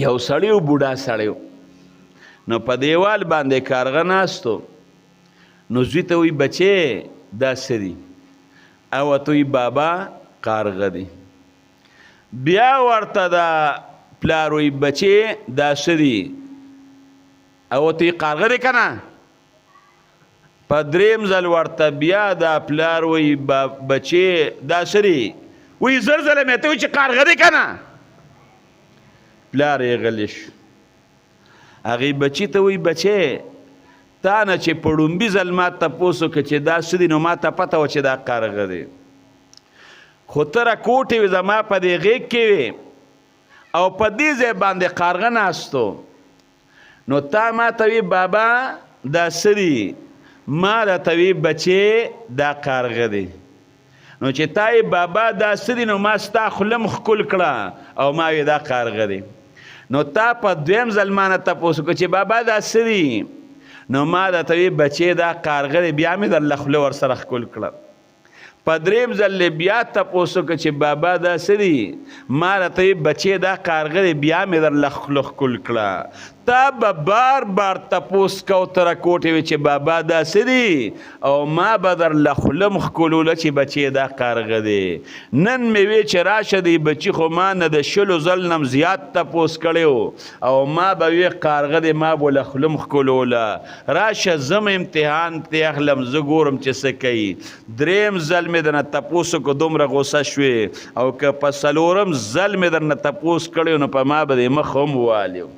یو سړی و بوډا سړی و نو په دیوال باندې کارغه ناستو نو زوی ته وی بچې دا څه دي او ورته وی بابا کارغه دی بیا ورته دا پلار وی بچې دا څه دي او ورته وی کارغه دی که نه په دریم ځل ورته بیا دا پلار وی بچې دا څه دي وی زر ځله مې ته وی چې کارغه دی که نه پلار یې غلی شو هغې بچي ته وی بچې تا نه چې په ړومبي ځل ما تپوس وکړه چې دا څه دي نو ما ته پته وه چې دا کارغه دی خو ته راکوټې وې زما په دې غېږ کې وې او په دې ځای باندې کارغه ناستو نو تا ما ته وی بابا دا څه دي ما راته وی بچې دا کارغه دی نو چې تا یې بابا دا څه دي نو ما ستا خوله م ښکل کړه او ما وی دا کارغه دی نو تا په دویم ځل ما نه تپوس وکړه چې بابا دا څه دي نو ما درته وی بچې دا کارغه دی بیا مې درله خوله ورسره ښکل کړه په دریم ځل بیا تپوس وکړه چې بابا دا څه دي ما راته وی بچې دا کارغه دی بیا مې درله خوله ښکل کړه تا به بار بار تپوس کو ته راکوټې وې چې بابا دا څه دي او ما به درله خوله م ښکلوله چې بچې دا کارغه دی نن مې وی چې راشه دی بچي خو ما نه د 100 ځل نه زیات تپوس کړی او ما به وی کارغه دی ما به له خوله م ښکلوله راشه زم امتحان ته اخلم زه ګورم چې څه کوي دریم ځل مې درنه تپوس وکړو دومره غوسه شوې او که په څلورم ځل مې درنه تپوس کړی نو په ما به دې مخ هم والو